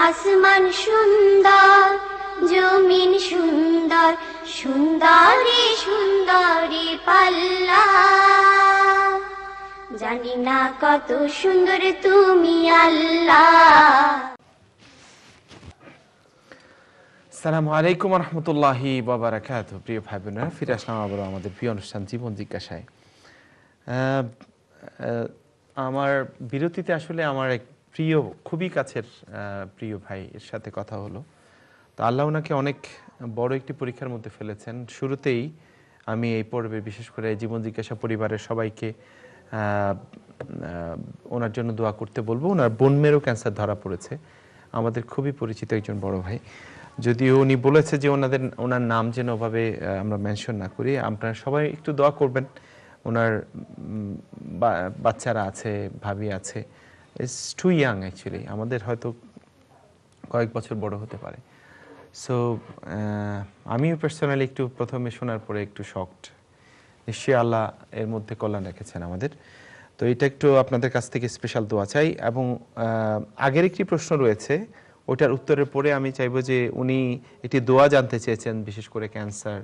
আসমান সুন্দর, জমিন সুন্দর, সুন্দরী সুন্দরী পাল্লা। জানি না কত সুন্দর তুমি আল্লাহ। আসসালামু আলাইকুম ওয়া রাহমাতুল্লাহি ওয়া বারাকাতুহু। প্রিয় ভাই বোনেরা, ফিরে আসলাম আবার আমাদের প্রিয় অনুষ্ঠান জীবন জিজ্ঞাসায়। আমার বিরতিতে আসলে আমার এক প্রিয়, খুবই কাছের প্রিয় ভাই এর সাথে কথা হলো। তো আল্লাহ ওনাকে অনেক বড় একটি পরীক্ষার মধ্যে ফেলেছেন। শুরুতেই আমি এই পর্বে বিশেষ করে জীবন জিজ্ঞাসা পরিবারের সবাইকে ওনার জন্য দোয়া করতে বলবো। ওনার বোন মেরু ক্যান্সার ধরা পড়েছে, আমাদের খুবই পরিচিত একজন বড় ভাই। যদিও উনি বলেছে যে ওনার নাম যেন ওভাবে আমরা মেনশন না করি। আপনারা সবাই একটু দোয়া করবেন। ওনার বাচ্চারা আছে, ভাবি আছে, ইটস টু ইয়াং অ্যাকচুয়ালি, আমাদের হয়তো কয়েক বছর বড় হতে পারে। সো আমিও পার্সোনালি একটু প্রথমে শোনার পরে একটু শকড। নিশ্চয়ই আল্লাহ এর মধ্যে কল্যাণ রেখেছেন আমাদের। তো এটা একটু আপনাদের কাছ থেকে স্পেশাল দোয়া চাই। এবং আগের একটি প্রশ্ন রয়েছে, ওটার উত্তরের পরে আমি চাইবো যে উনি একটি দোয়া জানতে চেয়েছেন, বিশেষ করে ক্যান্সার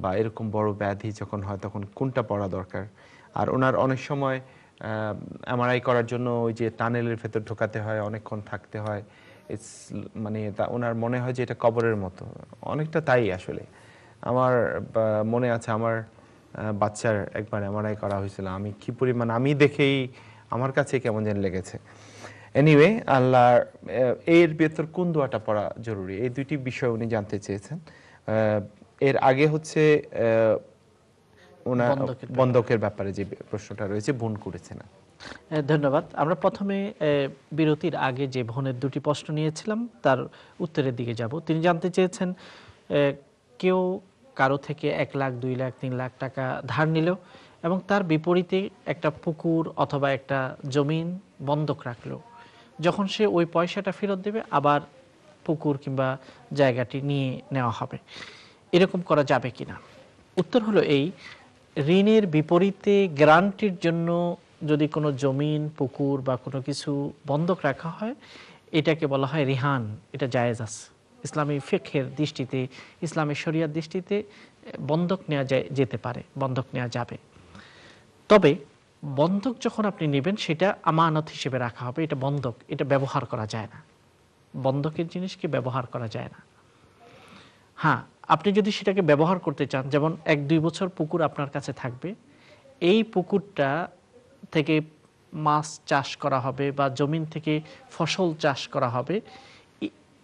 বা এরকম বড় ব্যাধি যখন হয় তখন কোনটা পড়া দরকার। আর ওনার অনেক সময় এমআরআই করার জন্য ওই যে টানেলের ভেতর ঢোকাতে হয়, অনেকক্ষণ থাকতে হয়। ইটস মানে ওনার মনে হয় যে এটা কবরের মতো, অনেকটা তাই আসলে। আমার মনে আছে আমার বাচ্চার একবার এমআরআই করা হয়েছিল, আমি কি পরিমাণ, আমি দেখেই আমার কাছে কেমন যেন লেগেছে। এনিওয়ে, আল্লাহর এর ভেতর কোন দোয়াটা পড়া জরুরি, এই দুইটি বিষয় উনি জানতে চেয়েছেন। এর আগে হচ্ছে ওনার বন্ধকের ব্যাপারে যে প্রশ্নটা রয়েছে, বোন করেছে না। ধন্যবাদ। আমরা প্রথমে বিরতির আগে যে বোনের দুটি প্রশ্ন নিয়েছিলাম তার উত্তরের দিকে যাব। তিনি জানতে চেয়েছেন কেউ কারো থেকে 1 লাখ, 2 লাখ, 3 লাখ টাকা ধার নিল এবং তার বিপরীতে একটা পুকুর অথবা একটা জমিন বন্ধক রাখলো। যখন সে ওই পয়সাটা ফেরত দেবে আবার পুকুর কিংবা জায়গাটি নিয়ে নেওয়া হবে, এরকম করা যাবে কিনা? উত্তর হলো এই, ঋণের বিপরীতে গ্যারান্টির জন্য যদি কোনো জমিন, পুকুর বা কোনো কিছু বন্ধক রাখা হয়, এটাকে বলা হয় রিহান। এটা জায়েজ আছে ইসলামী ফিকহের দৃষ্টিতে, ইসলামী শরিয়ার দৃষ্টিতে বন্ধক নেওয়া যেতে পারে, বন্ধক নেওয়া যাবে। তবে বন্ধক যখন আপনি নেবেন সেটা আমানত হিসেবে রাখা হবে। এটা বন্ধক, এটা ব্যবহার করা যায় না। বন্ধকের জিনিসকে ব্যবহার করা যায় না। হ্যাঁ, আপনি যদি সেটাকে ব্যবহার করতে চান, যেমন 1-2 বছর পুকুর আপনার কাছে থাকবে, এই পুকুরটা থেকে মাছ চাষ করা হবে বা জমিন থেকে ফসল চাষ করা হবে,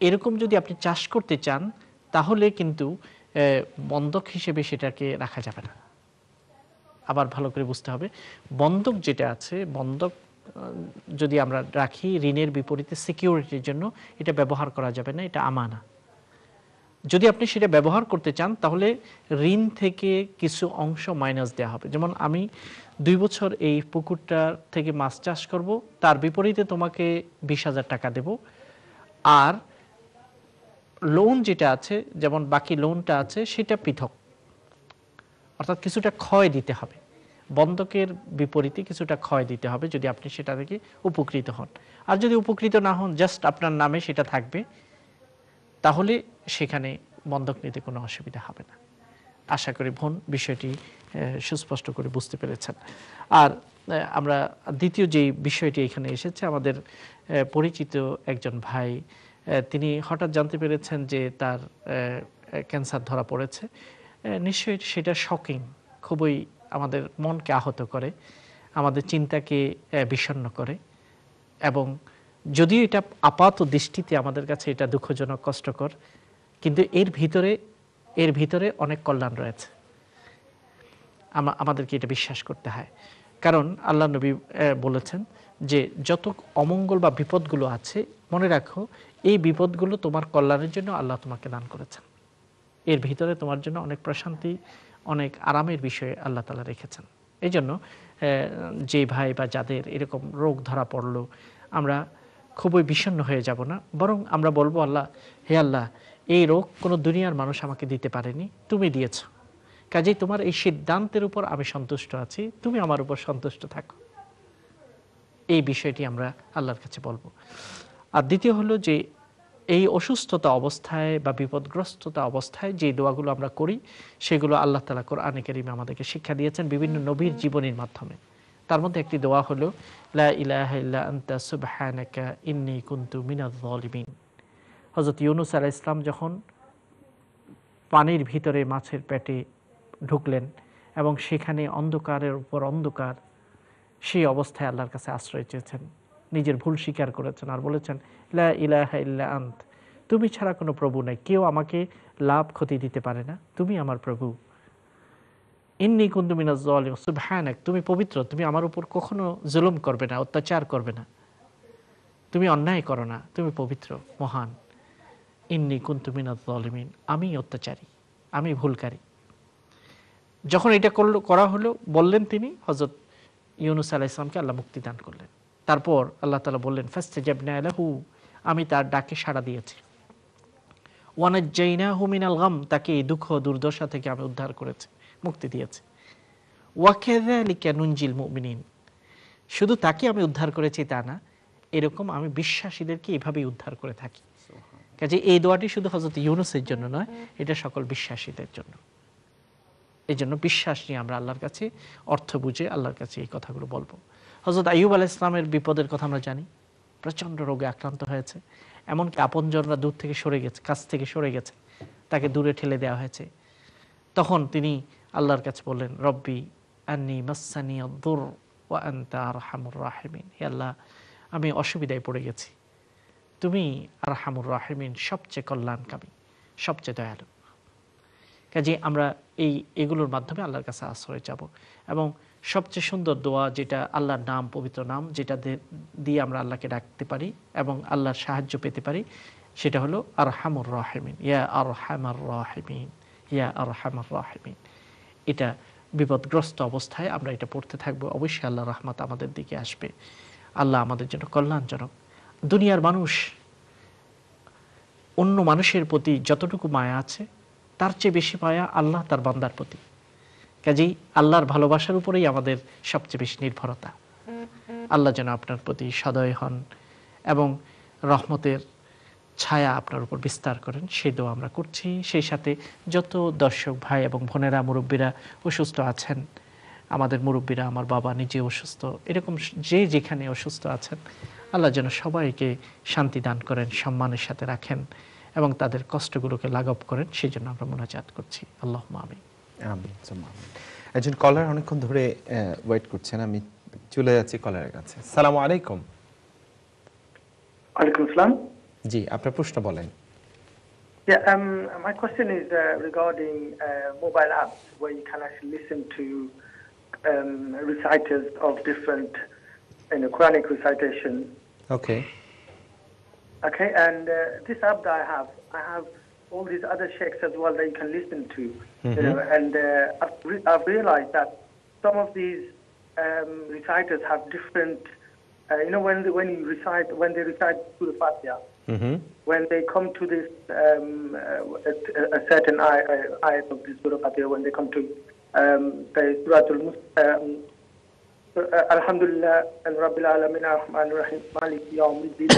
এরকম যদি আপনি চাষ করতে চান তাহলে কিন্তু বন্ধক হিসেবে সেটাকে রাখা যাবে না। আবার ভালো করে বুঝতে হবে, বন্ধক যেটা আছে, বন্ধক যদি আমরা রাখি ঋণের বিপরীতে সিকিউরিটির জন্য, এটা ব্যবহার করা যাবে না, এটা আমানা। যদি আপনি সেটা ব্যবহার করতে চান তাহলে ঋণ থেকে কিছু অংশ মাইনাস দেওয়া হবে। যেমন আমি 2 বছর এই পুকুরটা থেকে মাছ চাষ করব, তার বিপরীতে তোমাকে 20,000 টাকা দেব, আর লোন যেটা আছে, যেমন বাকি লোনটা আছে, সেটা পৃথক। অর্থাৎ কিছুটা ক্ষয় দিতে হবে, বন্ধকের বিপরীতে কিছুটা ক্ষয় দিতে হবে যদি আপনি সেটা থেকে উপকৃত হন। আর যদি উপকৃত না হন, জাস্ট আপনার নামে সেটা থাকবে, তাহলে সেখানে বন্ধক নিতে কোনো অসুবিধা হবে না। আশা করি বোন বিষয়টি সুস্পষ্ট করে বুঝতে পেরেছেন। আর আমরা দ্বিতীয় যে বিষয়টি এখানে এসেছে, আমাদের পরিচিত একজন ভাই, তিনি হঠাৎ জানতে পেরেছেন যে তার ক্যান্সার ধরা পড়েছে। নিশ্চয়ই সেটা শকিং, খুবই আমাদের মনকে আহত করে, আমাদের চিন্তাকে বিষণ্ণ করে। এবং যদিও এটা আপাত দৃষ্টিতে আমাদের কাছে এটা দুঃখজনক, কষ্টকর, কিন্তু এর ভিতরে অনেক কল্যাণ রয়েছে। আমাদেরকে এটা বিশ্বাস করতে হয়। কারণ আল্লাহ নবী বলেছেন যে যত অমঙ্গল বা বিপদগুলো আছে, মনে রাখো এই বিপদগুলো তোমার কল্যাণের জন্য আল্লাহ তোমাকে দান করেছেন। এর ভিতরে তোমার জন্য অনেক প্রশান্তি, অনেক আরামের বিষয়ে আল্লাহ তাআলা রেখেছেন। এই জন্য যে ভাই বা যাদের এরকম রোগ ধরা পড়লো, আমরা খুবই বিষণ্ণ হয়ে যাব না, বরং আমরা বলবো, আল্লাহ, হে আল্লাহ, এই রোগ কোনো দুনিয়ার মানুষ আমাকে দিতে পারেনি, তুমি দিয়েছো, কাজেই তোমার এই সিদ্ধান্তের উপর আমি সন্তুষ্ট আছি, তুমি আমার উপর সন্তুষ্ট থাকো। এই বিষয়টি আমরা আল্লাহর কাছে বলবো। আর দ্বিতীয় হলো যে এই অসুস্থতা অবস্থায় বা বিপদগ্রস্ততা অবস্থায় যে দোয়াগুলো আমরা করি সেগুলো আল্লাহ তাআলা কোরআনে কারীমে আমাদেরকে শিক্ষা দিয়েছেন বিভিন্ন নবীর জীবনীর মাধ্যমে। তার মধ্যে একটি দোয়া হলো লা ইলাহা ইল্লা আনতা সুবহানাকা ইন্নী কুনতু মিনাজ জালিমিন। হযরত ইউনূস আলাইহিস সালাম যখন পানির ভিতরে মাছের পেটে ঢুকলেন এবং সেখানে অন্ধকারের উপর অন্ধকার, সেই অবস্থায় আল্লাহর কাছে আশ্রয় চেয়েছেন, নিজের ভুল স্বীকার করেছেন আর বলেছেন লা ইলাহা ইল্লা আন্ত, তুমি ছাড়া কোনো প্রভু নাই, কেউ আমাকে লাভ ক্ষতি দিতে পারে না, তুমি আমার প্রভু। ইন্নী কুনতু মিনাজ জালিমিন, সুবহানাক, তুমি পবিত্র, তুমি আমার উপর কখনো জুলুম করবে না, অত্যাচার করবে না, তুমি অন্যায় করো না, তুমি পবিত্র মহান। ইন্নী কুনতু মিনাজ জালিমিন, আমি অত্যাচারী, আমি ভুলকারী। যখন এটা করা হলো বললেন তিনি, হযরত ইউনূস আলাইহিস সালামকে আল্লাহ মুক্তি দান করলেন। তারপর আল্লাহ তাআলা বললেন ফাসতাজাবনা লাহু, আমি তার ডাকে সাড়া দিয়েছি। ওয়ানাজ্জাইনাহু মিনাল গাম, তাকে এই দুঃখ দুর্দশা থেকে আমি উদ্ধার করেছি, মুক্তি দিয়েছি। ওয়া কাযালিকা নুনজিল মুমিনিন, শুধু তাকে আমি উদ্ধার করেছি তা না, এরকম আমি বিশ্বাসীদেরকে এভাবেই উদ্ধার করে থাকি। কাজে এই দোয়াটি শুধু হযরত ইউনূসের জন্য নয়, এটা সকল বিশ্বাসীদের জন্য। এই জন্য বিশ্বাস নিয়ে আমরা আল্লাহর কাছে অর্থ বুঝে আল্লাহর কাছে এই কথাগুলো বলবো। হযরত আইয়ুব আলাইহিস সালামের বিপদের কথা আমরা জানি, প্রচণ্ড রোগে আক্রান্ত হয়েছে, এমনকি আপনজনরা দূর থেকে সরে গেছে, কাছ থেকে সরে গেছে, তাকে দূরে ঠেলে দেওয়া হয়েছে। তখন তিনি আল্লাহর কাছে বললেন রব্বি আন্নী মাসসানিয়াদ দুর ওয়া আনতা আরহামুর রাহিমিন, হে আল্লাহ আমি অসুবিধায় পড়ে গেছি, তুমি আরহামুর রাহিমিন, সবচেয়ে কল্যাণকামী, সবচেয়ে দয়ালু। কাজে আমরা এগুলোর মাধ্যমে আল্লাহর কাছে আশ্রয় যাব। এবং সবচেয়ে সুন্দর দোয়া যেটা আল্লাহর নাম, পবিত্র নাম, যেটা দিয়ে আমরা আল্লাহকে ডাকতে পারি এবং আল্লাহর সাহায্য পেতে পারি, সেটা হলো আরহামুর রাহিমিন, ইয়া আরহামার রাহিমিন, ইয়া আরহামার রাহিমিন। এটা বিপদগ্রস্ত অবস্থায় আমরা এটা পড়তে থাকবো, অবশ্যই আল্লাহর রহমত আমাদের দিকে আসবে। আল্লাহ আমাদের জন্য কল্যাণজনক। দুনিয়ার মানুষ অন্য মানুষের প্রতি যতটুকু মায়া আছে তার চেয়ে বেশি মায়া আল্লাহ তার বান্দার প্রতি। কাজেই আল্লাহর ভালোবাসার উপরেই আমাদের সবচেয়ে বেশি নির্ভরতা। আল্লাহ যেন আপনার প্রতি সদয় হন এবং রহমতের ছায়া আপনার উপর বিস্তার করেন, সেই দোয়া আমরা করছি। সেই সাথে যত দর্শক ভাই এবং বোনেরা, মুরব্বীরা অসুস্থ আছেন, আমাদের মুরব্বীরা, আমার বাবা নিজে অসুস্থ, এরকম যে যেখানে অসুস্থ আছেন, আল্লাহ যেন সবাইকে শান্তি দান করেন, সম্মানের সাথে রাখেন এবং তাদের কষ্টগুলোকে লাঘব করেন, সেই জন্য আমরা মুনাজাত করছি। আল্লাহুম্মা আমিন। আমিন সুম্মা আমিন। একজন কলার অনেকক্ষণ ধরে ওয়েট করছেন, আমি চলে যাচ্ছি কলারের কাছে। আসসালামু আলাইকুম। ওয়ালাইকুম আসসালাম। জি, আপনার প্রশ্ন বলেন। Yeah, my question is regarding mobile apps where you can actually listen to reciters of different, Quranic recitation. Okay. Okay, and this app that I have all these other sheikhs as well that you can listen to. And I've realized that some of these reciters have different. When they recite through the Fatiha, when they come to this a certain ayat of this Surah Fatiha, when they come to the Alhamdulillah and Rabbil Alamin Ar-Rahman Ar-Rahim Maliki Yawmiddin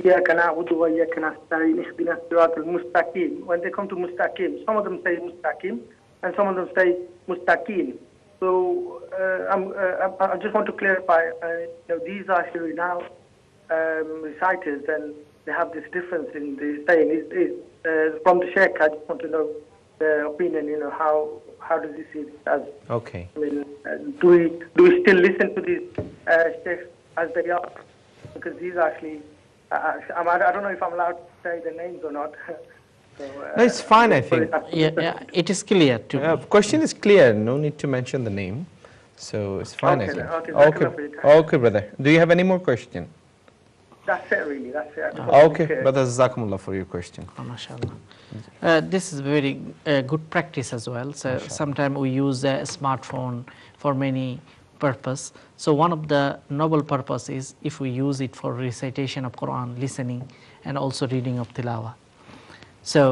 Iyyaka na'budu wa iyyaka nasta'in ihdinas siratal mustaqim. When they come to mustaqim, some of them say mustaqim and some of them say mustaqim. So I just want to clarify, these are actually now reciters, and they have this difference in the saying. From the Sheikh, I just want to know the opinion. How does he see it as? Okay. I mean, do we still listen to these Sheikhs as they are? Because these are actually, I don't know if I'm allowed to say the names or not. So, No, it's fine, I think. Yeah, it is clear to me. Question is clear. No need to mention the name. So it's fine, I Okay, think. okay. Okay, brother. Do you have any more question? That's it, really. That's it. I just want to Okay, be clear. brother, Jazakumullah for your question. MashaAllah. This is very good practice as well. So sometimes we use a smartphone for many purpose. So one of the noble purpose is if we use it for recitation of Quran, listening, and also reading of tilawah. So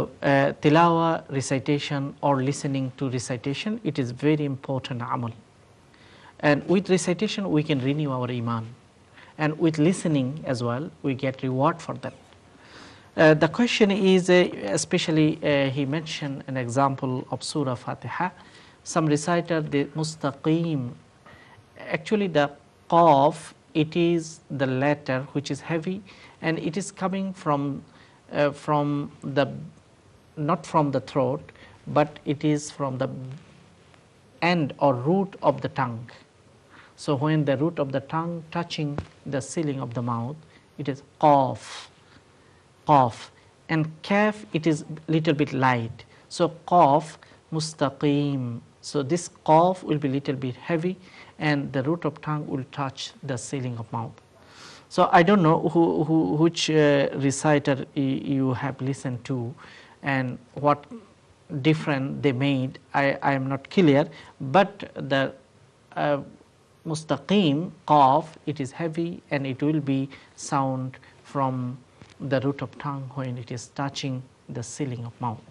tilawah, recitation, or listening to recitation, it is very important amal. And with recitation, we can renew our iman. And with listening as well, we get reward for that. The question is, especially he mentioned an example of Surah Fatiha. Some reciter, the mustaqim, actually the qaf, it is the letter which is heavy, and it is coming from the, not from the throat, but it is from the end or root of the tongue. So when the root of the tongue touching the ceiling of the mouth, it is qaf, qaf. And kaf, it is little bit light. So qaf, mustaqim. So this qaf will be little bit heavy, and the root of tongue will touch the ceiling of mouth. So I don't know which reciter you have listened to and what different they made. I am not clear, but the mustaqim, qaf, it is heavy and it will be sound from the root of tongue when it is touching the ceiling of mouth.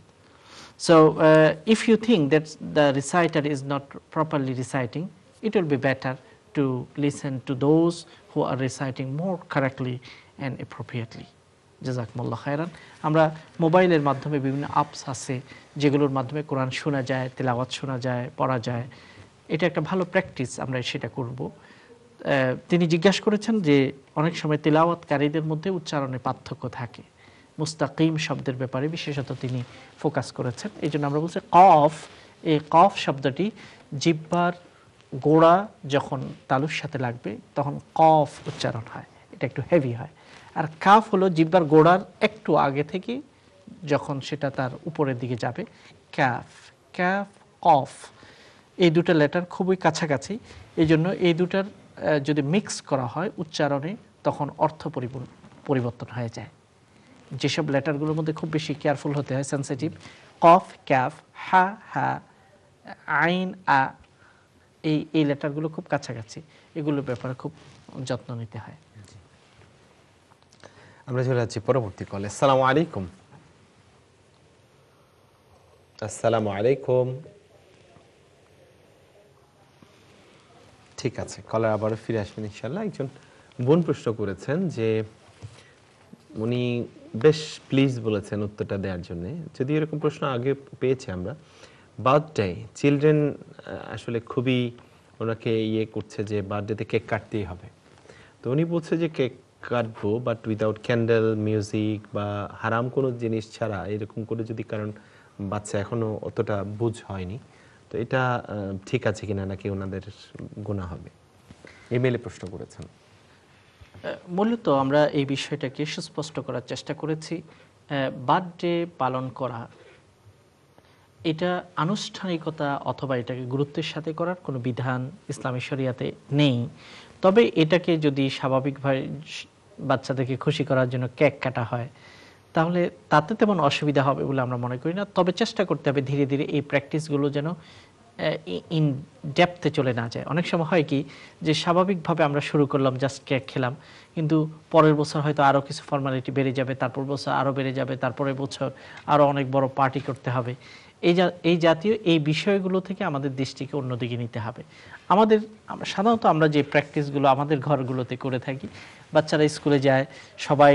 So if you think that the reciter is not properly reciting, it will be better to listen to those who are reciting more correctly and appropriately. জাযাকুমুল্লাহ খায়রান। আমরা মোবাইলের মাধ্যমে বিভিন্ন apps আছে যেগুলোর মাধ্যমে কোরআন শোনা যায়, তেলাওয়াত শোনা যায়, পড়া যায়। এটা একটা ভালো প্র্যাকটিস, আমরা সেটা করব। তিনি জিজ্ঞাসা করেছেন যে অনেক সময় তেলাওয়াতকারীদের মধ্যে উচ্চারণে পার্থক্য থাকে। মুস্তাকিম শব্দের ব্যাপারে বিশেষত তিনি ফোকাস করেছেন। এই জন্য আমরা বলছি কফ, এই কফ শব্দটি জিহ্বার গোড়া যখন তালুর সাথে লাগবে তখন কফ উচ্চারণ হয়, এটা একটু হেভি হয়। আর কাফ হলো জিহ্বার গোড়ার একটু আগে থেকে যখন সেটা তার উপরের দিকে যাবে, ক্যাফ, ক্যাফ, কফ, এই দুটো লেটার খুবই কাছাকাছি। এই জন্য এই দুটার যদি মিক্স করা হয় উচ্চারণে তখন অর্থ পরিবর্তন হয়ে যায়। যেসব লেটারগুলোর মধ্যে খুব বেশি কেয়ারফুল হতে হয়, সেন্সিটিভ, কফ, ক্যাফ, হা, হা, আইন, আ, এই লেটারগুলো খুব কাছাকাছি, এগুলোর ব্যাপারে খুব যত্ন নিতে হয়। আমরা চলে যাচ্ছি পরবর্তী কলে। আসসালামু আলাইকুম। আসসালামু আলাইকুম। ঠিক আছে, কলার আবারও ফিরে আসবেন ইনশাল্লাহ। একজন বোন প্রশ্ন করেছেন যে উনি বেশ প্লিজ বলেছেন উত্তরটা দেওয়ার জন্য, যদি এরকম প্রশ্ন আগে পেয়েছি আমরা। বার্থডে, চিলড্রেন আসলে খুবই ওনাকে ইয়ে করছে যে বার্থডেতে কেক কাটতেই হবে। তো উনি বলছে যে কেক কাটবো বাট উইদাউট ক্যান্ডেল, মিউজিক বা হারাম কোনো জিনিস ছাড়া, এরকম করে যদি, কারণ বাচ্চা এখনো অতটা বুঝ হয়নি, তো এটা ঠিক আছে কিনা, নাকি ওনাদের গুনাহ হবে? ইমেইলে প্রশ্ন করেছেন। মূলত আমরা এই বিষয়টাকে সুস্পষ্ট করার চেষ্টা করেছি। বার্থডে পালন করা এটা আনুষ্ঠানিকতা অথবা এটাকে গুরুত্বের সাথে করার কোনো বিধান ইসলামী শরিয়াতে নেই। তবে এটাকে যদি স্বাভাবিকভাবে বাচ্চাদেরকে খুশি করার জন্য কেক কাটা হয় তাহলে তাতে তেমন অসুবিধা হবে বলে আমরা মনে করি না। তবে চেষ্টা করতে হবে ধীরে ধীরে এই প্র্যাকটিসগুলো যেন ইন ডেপথে চলে না যায়। অনেক সময় হয় কি যে স্বাভাবিকভাবে আমরা শুরু করলাম, জাস্ট কেক খেলাম, কিন্তু পরের বছর হয়তো আরও কিছু ফর্মালিটি বেড়ে যাবে, তারপর বছর আরও বেড়ে যাবে, তারপরের বছর আরও অনেক বড় পার্টি করতে হবে। এই জাতীয় এই বিষয়গুলো থেকে আমাদের দৃষ্টিকে অন্যদিকে নিতে হবে। সাধারণত আমরা যে প্র্যাকটিসগুলো আমাদের ঘরগুলোতে করে থাকি, বাচ্চারা স্কুলে যায়, সবাই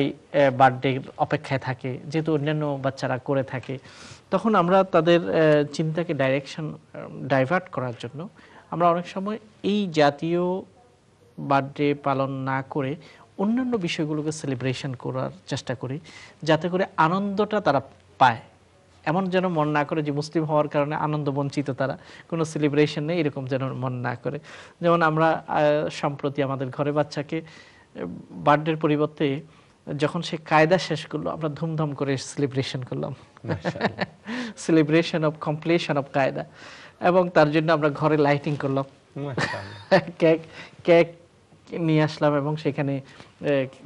বার্থডে অপেক্ষায় থাকে, যেহেতু অন্যান্য বাচ্চারা করে থাকে, তখন আমরা তাদের চিন্তাকে ডাইভার্ট করার জন্য আমরা অনেক সময় এই জাতীয় বার্থডে পালন না করে অন্যান্য বিষয়গুলোকে সেলিব্রেশন করার চেষ্টা করি, যাতে করে আনন্দটা তারা পায়। এমন যেন মন না করে যে মুসলিম হওয়ার কারণে আনন্দ বঞ্চিত, তারা কোনো সেলিব্রেশন নেই, এরকম যেন মন না করে। যেমন আমরা সম্প্রতি আমাদের ঘরে বাচ্চাকে বার্থডের পরিবর্তে যখন সে কায়দা শেষ করলো আমরা ধুমধাম করে সেলিব্রেশন করলাম, সেলিব্রেশন অফ কমপ্লিশন অফ কায়দা, এবং তার জন্য আমরা ঘরে লাইটিং করলাম, কেক নিয়ে আসলাম এবং সেখানে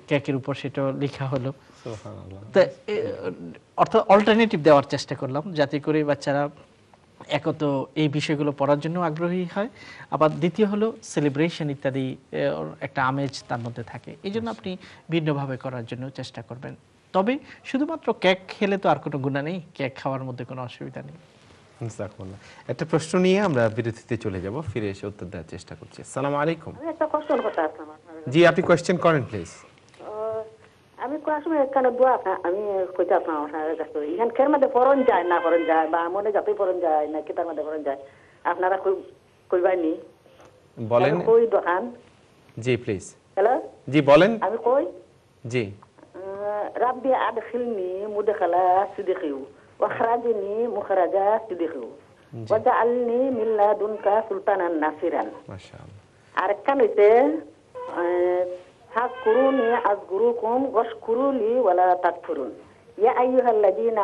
কেকের উপর সেটা লেখা হলো। অর্থাৎ অল্টারনেটিভ দেওয়ার চেষ্টা করলাম যাতে করে বাচ্চারা একত এই বিষয়গুলো পড়ার জন্য আগ্রহী হয়, আবার দ্বিতীয় হলো সেলিব্রেশন ইত্যাদি একটা আমেজ তার মধ্যে থাকে। এই জন্য আপনি ভিন্নভাবে করার জন্য চেষ্টা করবেন। তবে শুধুমাত্র কেক খেলে তো আর কোনো গুনাহ নেই, কেক খাওয়ার মধ্যে কোনো অসুবিধা নেই। একটা প্রশ্ন নিয়ে আমরা বিরতিতে চলে যাব, ফিরে এসে উত্তর দেওয়ার চেষ্টা করছি। আসসালামু আলাইকুম। একটা কোশ্চেন করতে আসলাম। জি, আপনি কোয়েশ্চেন করেন প্লিজ। আমি কোন সময় একখানে দোয়া আমি কইতে আপনার কাছে ইহান খের মধ্যে পরন যায় না পরন যায় বা মনে যতই পরন যায় না কিতার মধ্যে পরন যায় আপনারা কইবানি বলেন। কই দোকান জি প্লিজ। হ্যালো জি বলেন। আমি কই জি। রাব্বি আদখিলনি মুদখালা সিদখিউ ওয়াখরাজনি মুখরাজা সিদখিউ ওয়াজআলনি মিন লাদুনকা সুলতানান নাসিরান। মাশাআল্লাহ। আর একখান হইছে ফাকুরুনি আযকুরুকুম ওয়াশকুরুলি ওয়ালা তাকফুরুন। ইয়া আইয়ুহাল্লাযীনা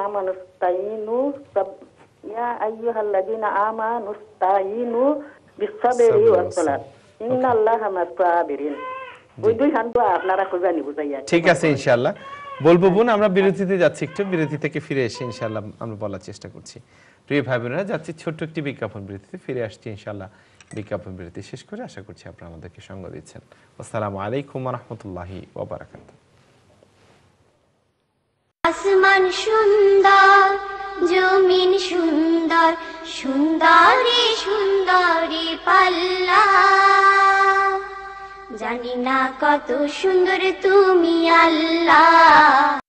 আমানুস্তাঈনু বিস-সাবরি ওয়াস-সালাত ইন্নাল্লাহা মা'as-সাবিরিন। ওই দুই খান দোয়া আপনারা কইবানি বুঝাইয়া। ঠিক আছে ইনশাআল্লাহ বলবো বোন। আমরা বিরতিতে যাচ্ছি, একটু বিরতি থেকে ফিরে এসে ইনশাআল্লাহ আমরা বলার চেষ্টা করছি। প্রিয় ভাই বোনেরা, যাচ্ছি ছোট্ট একটি বিজ্ঞাপন বিরতিতে, ফিরে আসছি ইনশাআল্লাহ। বিজ্ঞাপন বিরতি শেষ করে আশা করছি আপনারা আমাদেরকে সঙ্গ দিচ্ছেন। আসসালামু আলাইকুম ওয়া রাহমাতুল্লাহি ওয়া বারাকাতুহু। আসমান সুন্দর, জমিন সুন্দর, সুন্দরী সুন্দরী পাল্লা। জানি না কত সুন্দর তুমি আল্লাহ।